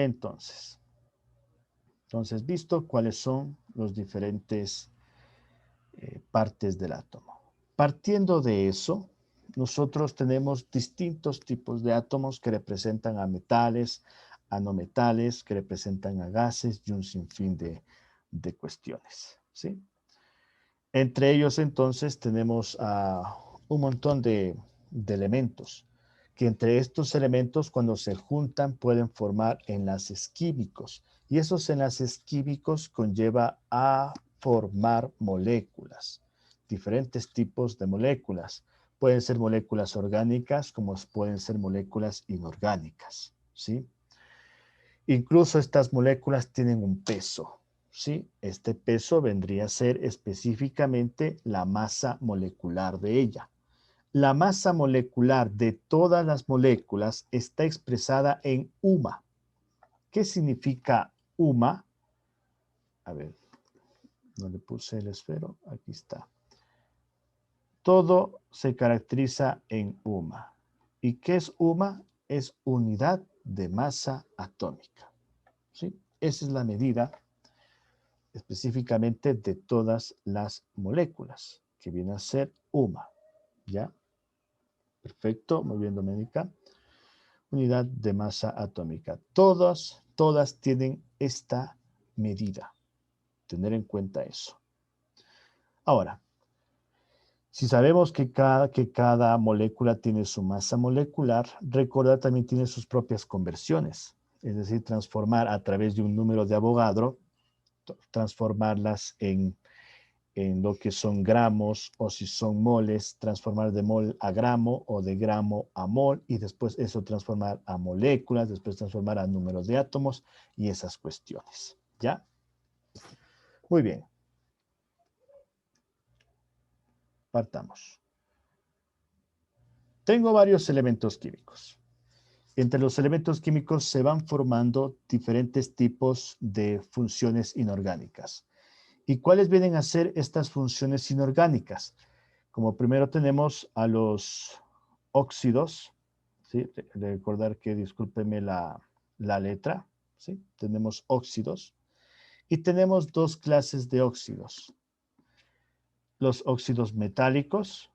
Entonces, visto cuáles son los diferentes partes del átomo. Partiendo de eso, nosotros tenemos distintos tipos de átomos que representan a metales, a no metales, que representan a gases y un sinfín de cuestiones, ¿sí? Entre ellos, entonces, tenemos un montón de elementos, que entre estos elementos, cuando se juntan, pueden formar enlaces químicos. Y esos enlaces químicos conlleva a formar moléculas, diferentes tipos de moléculas. Pueden ser moléculas orgánicas, como pueden ser moléculas inorgánicas, ¿sí? Incluso estas moléculas tienen un peso, ¿sí? Este peso vendría a ser específicamente la masa molecular de ella. La masa molecular de todas las moléculas está expresada en UMA. ¿Qué significa UMA? A ver, no le puse el esfero, aquí está. Todo se caracteriza en UMA. ¿Y qué es UMA? Es unidad de masa atómica, ¿sí? Esa es la medida específicamente de todas las moléculas, que viene a ser UMA, ¿ya? Perfecto, muy bien, Doménica. Unidad de masa atómica. Todas tienen esta medida. Tener en cuenta eso. Ahora, si sabemos que cada molécula tiene su masa molecular, recordar también tiene sus propias conversiones. Es decir, transformar a través de un número de Avogadro, transformarlas en lo que son gramos, o si son moles, transformar de mol a gramo o de gramo a mol, y después eso transformar a moléculas, después transformar a números de átomos y esas cuestiones. ¿Ya? Muy bien. Partamos. Tengo varios elementos químicos. Entre los elementos químicos se van formando diferentes tipos de funciones inorgánicas. ¿Y cuáles vienen a ser estas funciones inorgánicas? Como primero tenemos a los óxidos, ¿sí? Recordar que, discúlpeme la letra, ¿sí? Tenemos óxidos. Y tenemos dos clases de óxidos. Los óxidos metálicos,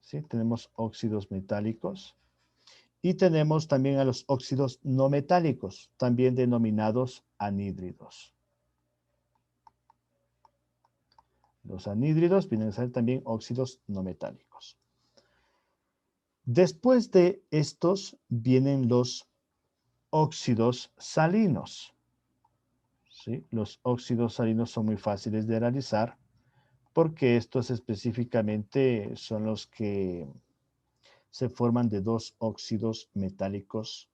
¿sí? Tenemos óxidos metálicos. Y tenemos también a los óxidos no metálicos, también denominados anhídridos. Los anhídridos vienen a ser también óxidos no metálicos. Después de estos vienen los óxidos salinos. ¿Sí? Los óxidos salinos son muy fáciles de realizar porque estos específicamente son los que se forman de dos óxidos metálicos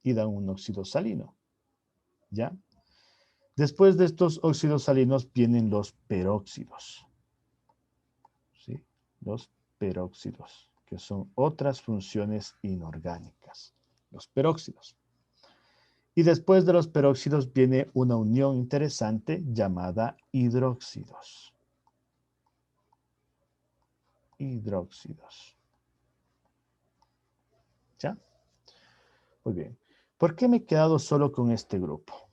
y dan un óxido salino. ¿Ya? Después de estos óxidos salinos vienen los peróxidos. ¿Sí? Los peróxidos, que son otras funciones inorgánicas. Los peróxidos. Y después de los peróxidos viene una unión interesante llamada hidróxidos. Hidróxidos. ¿Ya? Muy bien. ¿Por qué me he quedado solo con este grupo?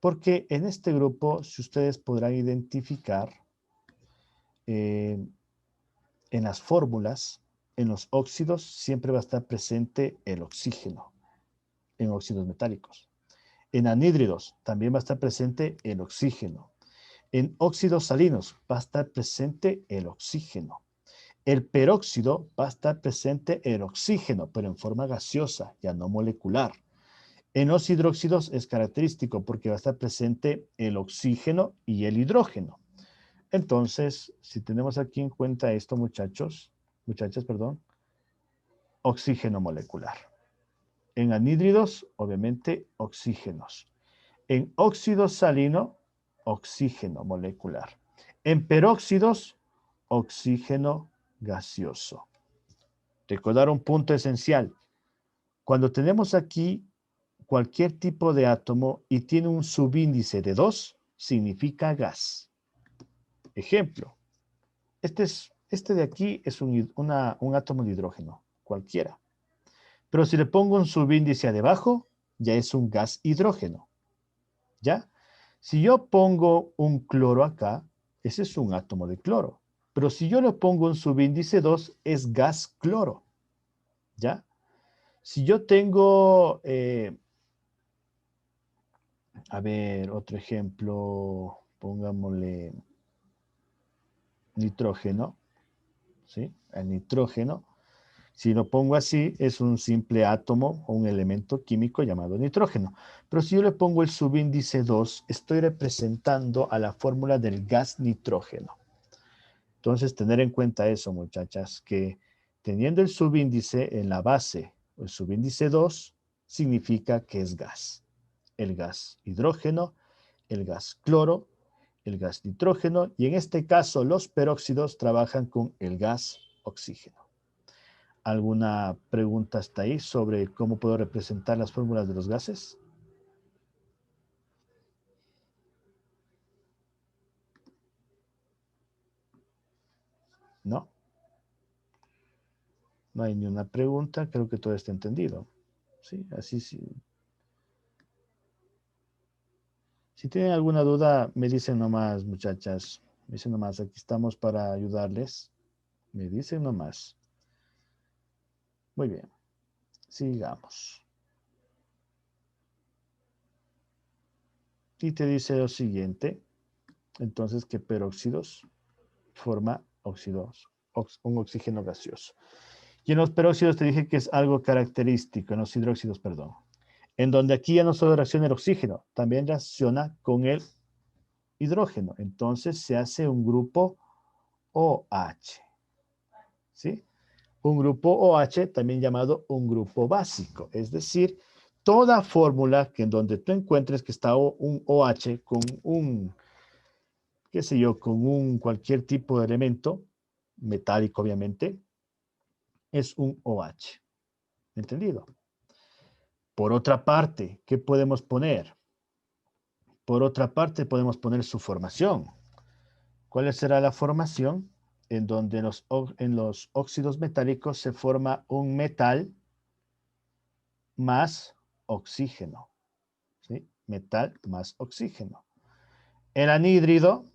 Porque en este grupo, si ustedes podrán identificar en las fórmulas, en los óxidos, siempre va a estar presente el oxígeno, en óxidos metálicos. En anhídridos también va a estar presente el oxígeno. En óxidos salinos va a estar presente el oxígeno. El peróxido va a estar presente el oxígeno, pero en forma gaseosa, ya no molecular. En los hidróxidos es característico porque va a estar presente el oxígeno y el hidrógeno. Entonces, si tenemos aquí en cuenta esto, muchachas, perdón, oxígeno molecular. En anhídridos, obviamente, oxígenos. En óxido salino, oxígeno molecular. En peróxidos, oxígeno gaseoso. Recordar un punto esencial. Cuando tenemos aquí cualquier tipo de átomo y tiene un subíndice de 2, significa gas. Ejemplo, este de aquí es un átomo de hidrógeno, cualquiera. Pero si le pongo un subíndice debajo, ya es un gas hidrógeno. ¿Ya? Si yo pongo un cloro acá, ese es un átomo de cloro. Pero si yo le pongo un subíndice 2, es gas cloro. ¿Ya? Si yo tengo, a ver, otro ejemplo, pongámosle nitrógeno, ¿sí? El nitrógeno, si lo pongo así, es un simple átomo o un elemento químico llamado nitrógeno. Pero si yo le pongo el subíndice 2, estoy representando a la fórmula del gas nitrógeno. Entonces, tener en cuenta eso, muchachas, que teniendo el subíndice en la base, el subíndice 2, significa que es gas. El gas hidrógeno, el gas cloro, el gas nitrógeno, y en este caso los peróxidos trabajan con el gas oxígeno. ¿Alguna pregunta hasta ahí sobre cómo puedo representar las fórmulas de los gases? ¿No? No hay ni una pregunta, creo que todo está entendido. Sí, así sí. Si tienen alguna duda, me dicen nomás, muchachas. Me dicen nomás, aquí estamos para ayudarles. Me dicen nomás. Muy bien, sigamos. Y te dice lo siguiente. Entonces, que peróxidos forma un oxígeno gaseoso. Y en los peróxidos te dije que es algo característico, en los hidróxidos, perdón. En donde aquí ya no solo reacciona el oxígeno, también reacciona con el hidrógeno. Entonces se hace un grupo OH. ¿Sí? Un grupo OH también llamado un grupo básico. Es decir, toda fórmula que en donde tú encuentres que está un OH con un, qué sé yo, con un cualquier tipo de elemento, metálico obviamente, es un OH. ¿Entendido? Por otra parte, ¿qué podemos poner? Por otra parte, podemos poner su formación. ¿Cuál será la formación? En donde en los óxidos metálicos se forma un metal más oxígeno. ¿Sí? Metal más oxígeno. El anhídrido,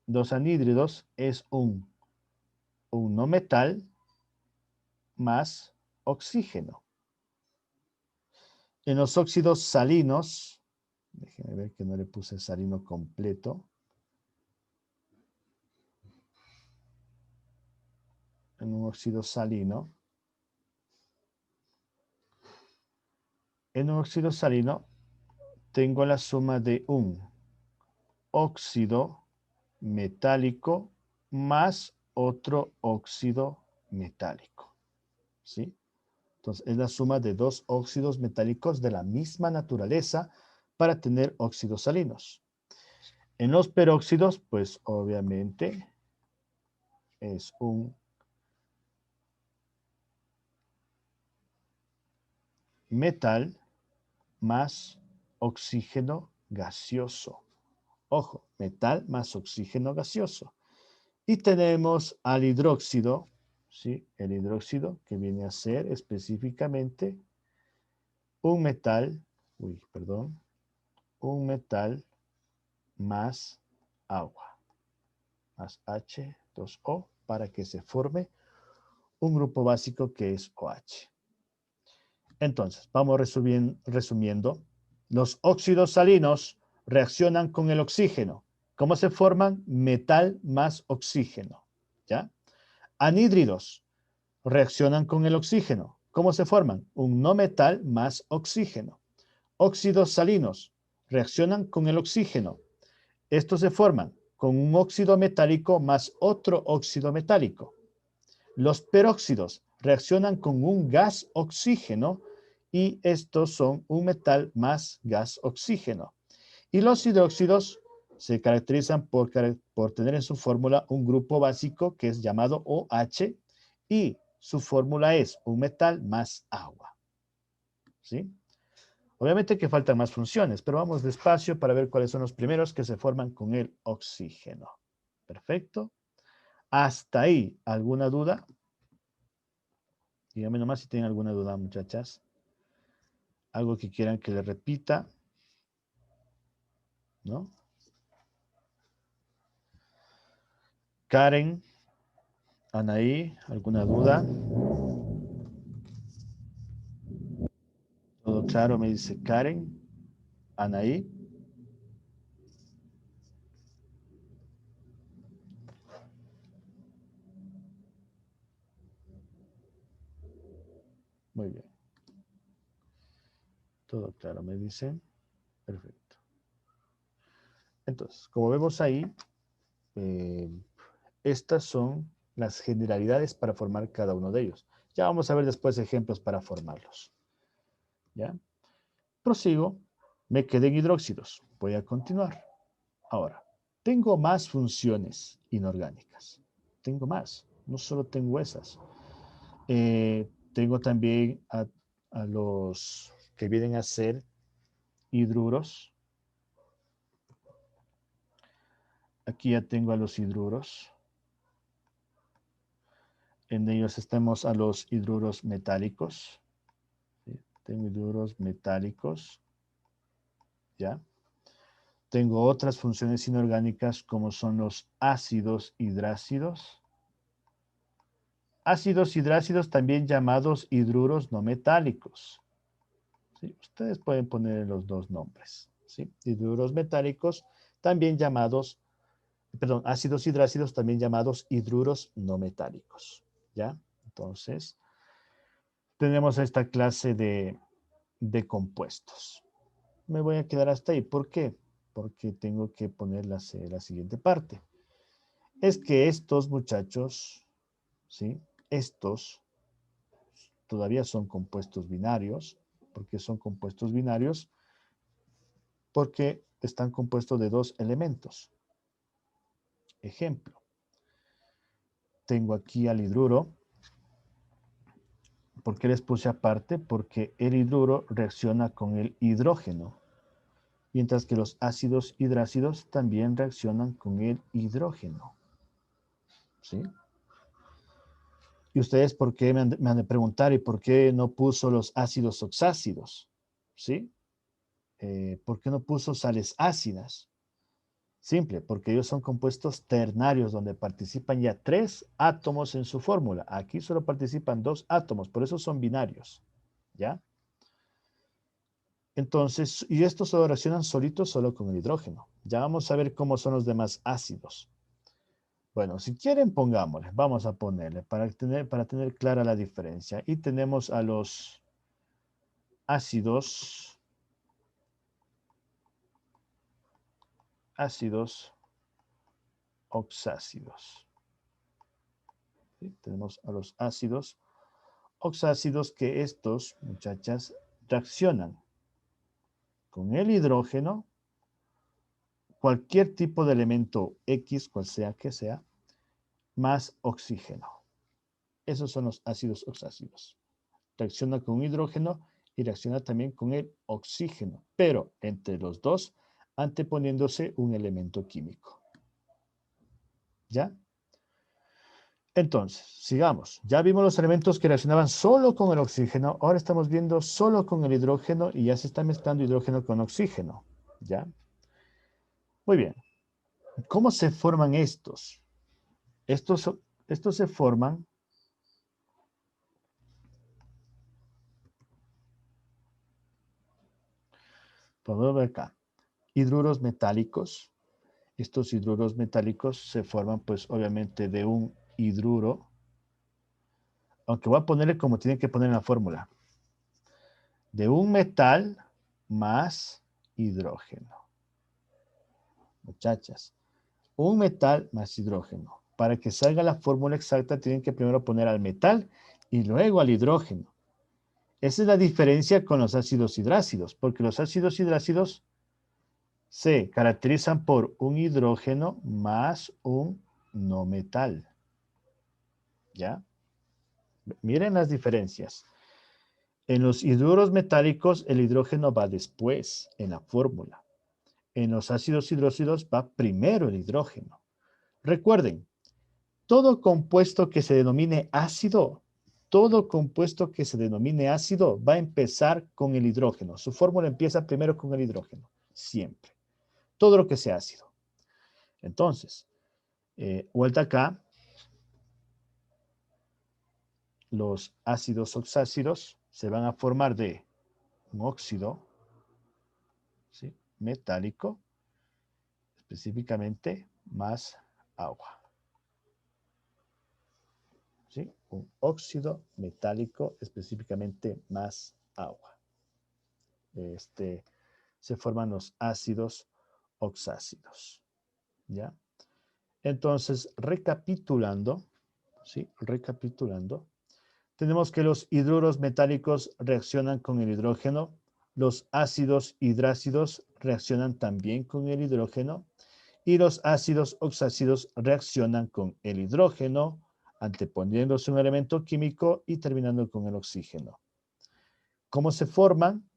dos anhídridos, es un no metal más oxígeno. En los óxidos salinos, déjenme ver que no le puse salino completo. En un óxido salino. En un óxido salino tengo la suma de un óxido metálico más otro óxido metálico. ¿Sí? Entonces, es la suma de dos óxidos metálicos de la misma naturaleza para tener óxidos salinos. En los peróxidos, pues obviamente es un metal más oxígeno gaseoso. Ojo, metal más oxígeno gaseoso. Y tenemos al hidróxido, ¿sí? El hidróxido que viene a ser específicamente un metal, un metal más agua, más H2O, para que se forme un grupo básico que es OH. Entonces, vamos resumiendo. Los óxidos salinos reaccionan con el oxígeno. ¿Cómo se forman? Metal más oxígeno. ¿Ya? Anhídridos reaccionan con el oxígeno. ¿Cómo se forman? Un no metal más oxígeno. Óxidos salinos reaccionan con el oxígeno. Estos se forman con un óxido metálico más otro óxido metálico. Los peróxidos reaccionan con un gas oxígeno y estos son un metal más gas oxígeno. Y los hidróxidos se caracterizan por tener en su fórmula un grupo básico que es llamado OH y su fórmula es un metal más agua. ¿Sí? Obviamente que faltan más funciones, pero vamos despacio para ver cuáles son los primeros que se forman con el oxígeno. Perfecto. Hasta ahí, ¿alguna duda? Díganme nomás si tienen alguna duda, muchachas. Algo que quieran que les repita, ¿no? Karen, Anaí, ¿alguna duda? Todo claro, me dice Karen, Anaí. Muy bien. Todo claro, me dicen. Perfecto. Entonces, como vemos ahí, eh, estas son las generalidades para formar cada uno de ellos. Ya vamos a ver después ejemplos para formarlos. ¿Ya? Prosigo. Me quedé en hidróxidos. Voy a continuar. Ahora, tengo más funciones inorgánicas. Tengo más. No solo tengo esas. Tengo también a los que vienen a ser hidruros. Aquí ya tengo a los hidruros. En ellos estamos a los hidruros metálicos. ¿Sí? Tengo hidruros metálicos. ¿Ya? Tengo otras funciones inorgánicas como son los ácidos hidrácidos. Ácidos hidrácidos también llamados hidruros no metálicos. ¿Sí? Ustedes pueden poner los dos nombres. ¿Sí? Hidruros metálicos también llamados, perdón, ácidos hidrácidos también llamados hidruros no metálicos. ¿Ya? Entonces, tenemos esta clase de compuestos. Me voy a quedar hasta ahí. ¿Por qué? Porque tengo que poner la siguiente parte. Es que estos muchachos, ¿sí? Estos todavía son compuestos binarios. ¿Por qué son compuestos binarios? Porque están compuestos de dos elementos. Ejemplo. Tengo aquí al hidruro. ¿Por qué les puse aparte? Porque el hidruro reacciona con el hidrógeno, mientras que los ácidos hidrácidos también reaccionan con el hidrógeno. ¿Sí? Y ustedes, ¿por qué me han de preguntar y por qué no puso los ácidos oxácidos? ¿Sí? ¿Por qué no puso sales ácidas? Simple, porque ellos son compuestos ternarios donde participan ya 3 átomos en su fórmula. Aquí solo participan 2 átomos, por eso son binarios. ¿Ya? Entonces, y estos solo reaccionan solitos solo con el hidrógeno. Ya vamos a ver cómo son los demás ácidos. Bueno, si quieren, pongámosle. Vamos a ponerle para tener clara la diferencia. Y tenemos a los ácidos oxácidos. ¿Sí? Tenemos a los ácidos oxácidos que estos, muchachas, reaccionan con el hidrógeno, cualquier tipo de elemento X, cual sea que sea, más oxígeno. Esos son los ácidos oxácidos. Reacciona con hidrógeno y reacciona también con el oxígeno, pero entre los dos anteponiéndose un elemento químico. ¿Ya? Entonces, sigamos. Ya vimos los elementos que reaccionaban solo con el oxígeno. Ahora estamos viendo solo con el hidrógeno y ya se está mezclando hidrógeno con oxígeno. ¿Ya? Muy bien. ¿Cómo se forman estos? Estos se forman por ver acá. Hidruros metálicos. Estos hidruros metálicos se forman pues obviamente de un hidruro, aunque voy a ponerle como tienen que poner en la fórmula, de un metal más hidrógeno. Muchachas, un metal más hidrógeno. Para que salga la fórmula exacta tienen que primero poner al metal y luego al hidrógeno. Esa es la diferencia con los ácidos hidrácidos, porque los ácidos hidrácidos se caracterizan por un hidrógeno más un no metal. ¿Ya? Miren las diferencias. En los hidruros metálicos, el hidrógeno va después en la fórmula. En los ácidos hidróxidos va primero el hidrógeno. Recuerden, todo compuesto que se denomine ácido Todo compuesto que se denomine ácido va a empezar con el hidrógeno. Su fórmula empieza primero con el hidrógeno, siempre. Todo lo que sea ácido. Entonces, vuelta acá, los ácidos oxácidos se van a formar de un óxido, ¿sí?, metálico, específicamente más agua. ¿Sí? Un óxido metálico, específicamente más agua. Se forman los ácidos oxácidos. ¿Ya? Entonces, recapitulando, ¿sí? Recapitulando, tenemos que los hidruros metálicos reaccionan con el hidrógeno, los ácidos hidrácidos reaccionan también con el hidrógeno y los ácidos oxácidos reaccionan con el hidrógeno, anteponiéndose un elemento químico y terminando con el oxígeno. ¿Cómo se forman?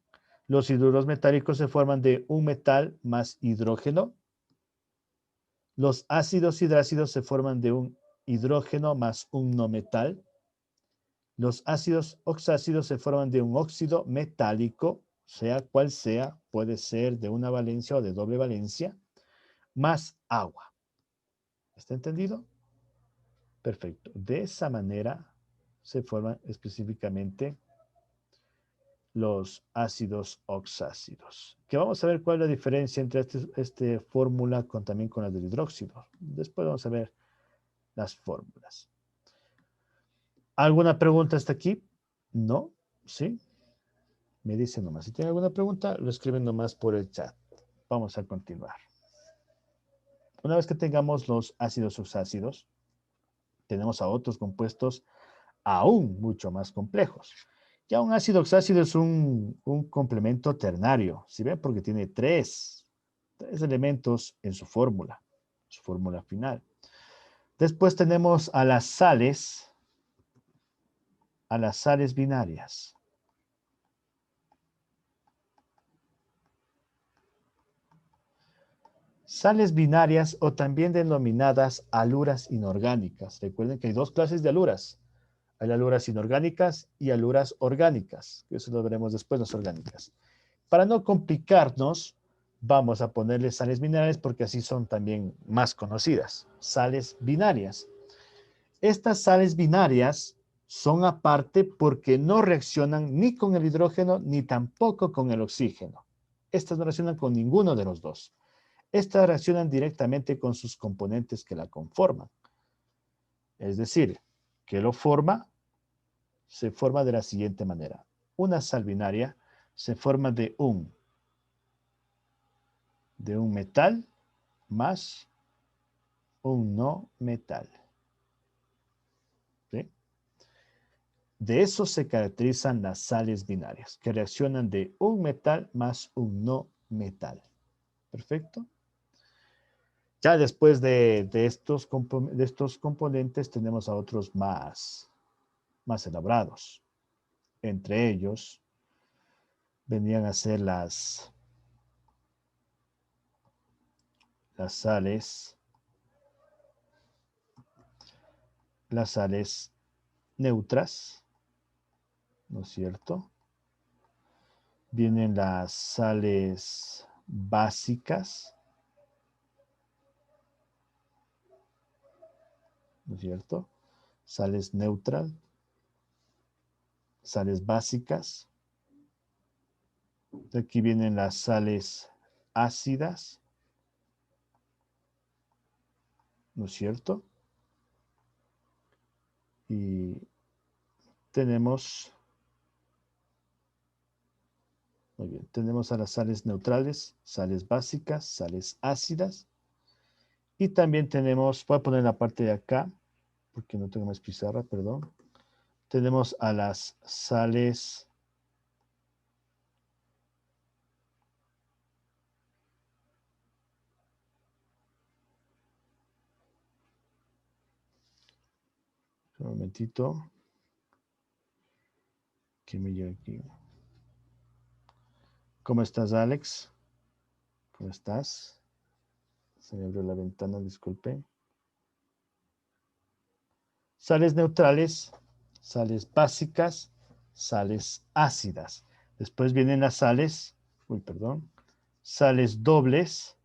Los hidruros metálicos se forman de un metal más hidrógeno. Los ácidos hidrácidos se forman de un hidrógeno más un no metal. Los ácidos oxácidos se forman de un óxido metálico, sea cual sea, puede ser de una valencia o de doble valencia, más agua. ¿Está entendido? Perfecto. De esa manera se forman específicamente los ácidos oxácidos. Que vamos a ver cuál es la diferencia entre esta fórmula también con la del hidróxido. Después vamos a ver las fórmulas. ¿Alguna pregunta hasta aquí? ¿No? ¿Sí? Me dicen nomás. Si tienen alguna pregunta, lo escriben nomás por el chat. Vamos a continuar. Una vez que tengamos los ácidos oxácidos, tenemos a otros compuestos aún mucho más complejos. Ya un ácido oxácido es un complemento ternario, ¿sí ven? Porque tiene tres elementos en su fórmula final. Después tenemos a las sales binarias. Sales binarias o también denominadas aluras inorgánicas. Recuerden que hay dos clases de aluras. Hay aluras inorgánicas y aluras orgánicas. Eso lo veremos después, las orgánicas. Para no complicarnos, vamos a ponerle sales binarias porque así son también más conocidas. Sales binarias. Estas sales binarias son aparte porque no reaccionan ni con el hidrógeno ni tampoco con el oxígeno. Estas no reaccionan con ninguno de los dos. Estas reaccionan directamente con sus componentes que la conforman. Es decir, que se forma de la siguiente manera. Una sal binaria se forma de un metal más un no metal. ¿Sí? De eso se caracterizan las sales binarias, que reaccionan de un metal más un no metal. ¿Perfecto? Ya después de estos componentes tenemos a otros más elaborados. Entre ellos venían a ser las sales neutras, ¿no es cierto? Vienen las sales básicas, ¿no es cierto? Sales neutral, sales básicas. De aquí vienen las sales ácidas, ¿no es cierto? Y tenemos, muy bien, tenemos a las sales neutrales, sales básicas, sales ácidas. Y también tenemos, voy a poner la parte de acá, porque no tengo más pizarra, perdón. Tenemos a las sales un momentito. Que me llega aquí. ¿Cómo estás, Alex? ¿Cómo estás? Se me abrió la ventana, disculpe. Sales neutrales sales básicas, sales ácidas. Después vienen las sales, sales dobles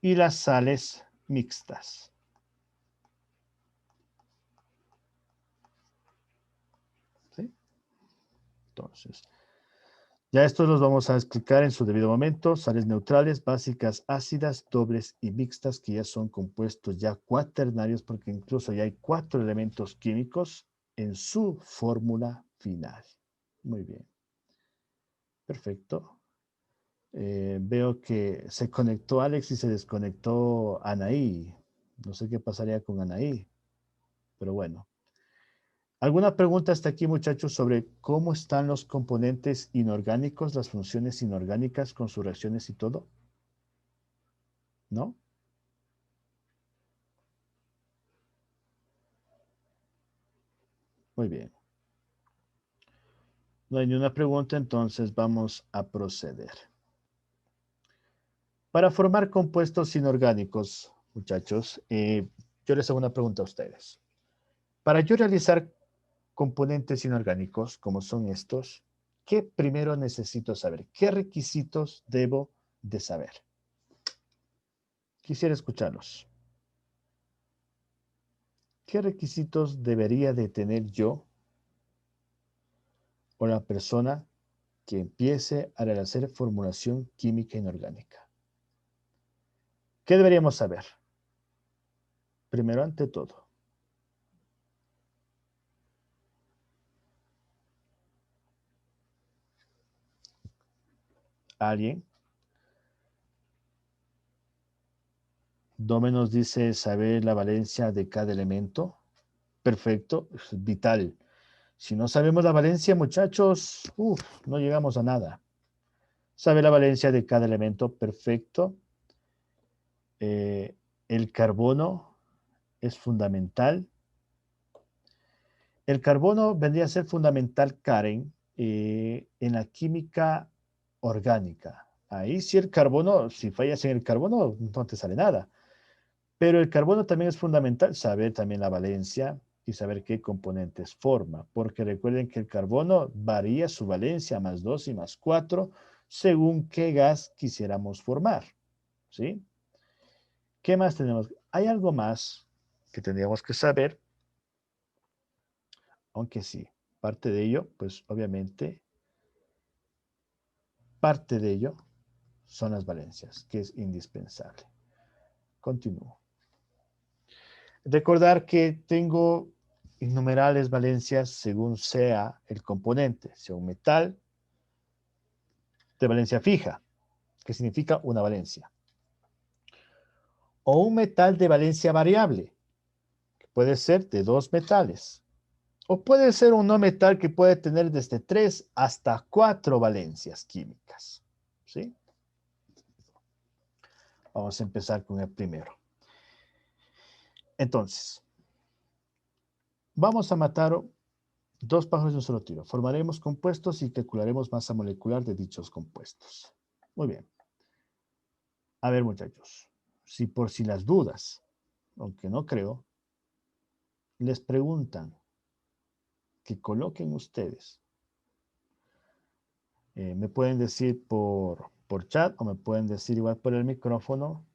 y las sales mixtas. ¿Sí? Entonces, ya estos los vamos a explicar en su debido momento. Sales neutrales, básicas, ácidas, dobles y mixtas, que ya son compuestos ya cuaternarios, porque incluso ya hay 4 elementos químicos en su fórmula final. Muy bien. Perfecto. Veo que se conectó Alex y se desconectó Anaí. No sé qué pasaría con Anaí, pero bueno. ¿Alguna pregunta hasta aquí, muchachos, sobre cómo están los componentes inorgánicos, las funciones inorgánicas con sus reacciones y todo? ¿No? Muy bien. No hay ni una pregunta, entonces vamos a proceder. Para formar compuestos inorgánicos, muchachos, yo les hago una pregunta a ustedes. Para yo realizar componentes inorgánicos, como son estos, ¿qué primero necesito saber? ¿Qué requisitos debo de saber? Quisiera escucharlos. ¿Qué requisitos debería de tener yo o la persona que empiece a realizar formulación química inorgánica? ¿Qué deberíamos saber? Primero, ante todo, alguien. Dome nos dice saber la valencia de cada elemento. Perfecto, es vital. Si no sabemos la valencia, muchachos, no llegamos a nada. Sabe la valencia de cada elemento, perfecto. El carbono es fundamental. El carbono vendría a ser fundamental, Karen, en la química orgánica. Ahí si el carbono, si fallas en el carbono, no te sale nada. Pero el carbono también es fundamental saber también la valencia y saber qué componentes forma, porque recuerden que el carbono varía su valencia más 2 y más 4 según qué gas quisiéramos formar. ¿Sí? ¿Qué más tenemos? Hay algo más que tendríamos que saber, aunque sí, parte de ello, pues obviamente, parte de ello son las valencias, que es indispensable. Continúo. Recordar que tengo innumerables valencias según sea el componente, sea un metal de valencia fija, que significa una valencia, o un metal de valencia variable, que puede ser de 2 metales, o puede ser un no metal que puede tener desde 3 hasta 4 valencias químicas. ¿Sí? Vamos a empezar con el primero. Entonces, vamos a matar 2 pájaros de un solo tiro. Formaremos compuestos y calcularemos masa molecular de dichos compuestos. Muy bien. A ver, muchachos, si por si las dudas, aunque no creo, les preguntan que coloquen ustedes, me pueden decir por chat o me pueden decir igual por el micrófono,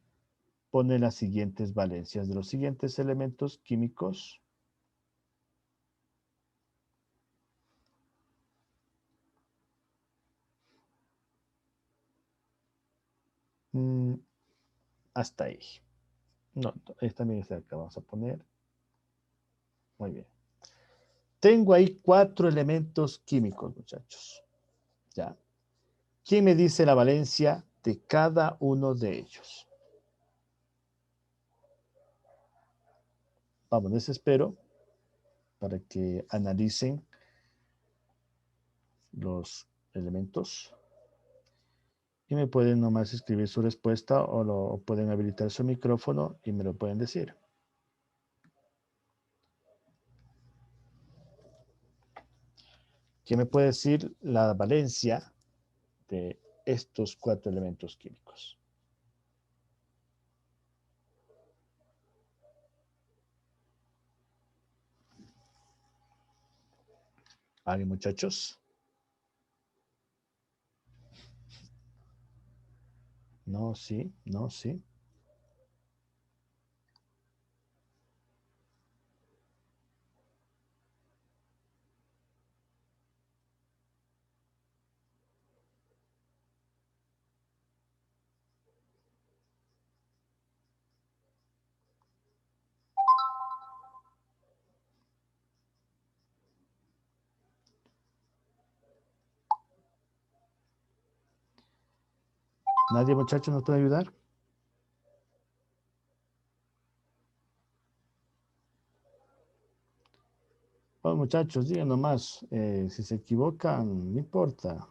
pone las siguientes valencias de los siguientes elementos químicos. Mm, hasta ahí. No, también está acá. Vamos a poner. Muy bien. Tengo ahí 4 elementos químicos, muchachos. ¿Ya? ¿Quién me dice la valencia de cada uno de ellos? Vamos, les espero para que analicen los elementos. Y me pueden nomás escribir su respuesta o pueden habilitar su micrófono y me lo pueden decir. ¿Quién me puede decir la valencia de estos 4 elementos químicos? ¿Alguien, muchachos? No, sí, no, sí. ¿Nadie, muchachos, nos puede ayudar? Bueno, muchachos, digan nomás, si se equivocan, no importa.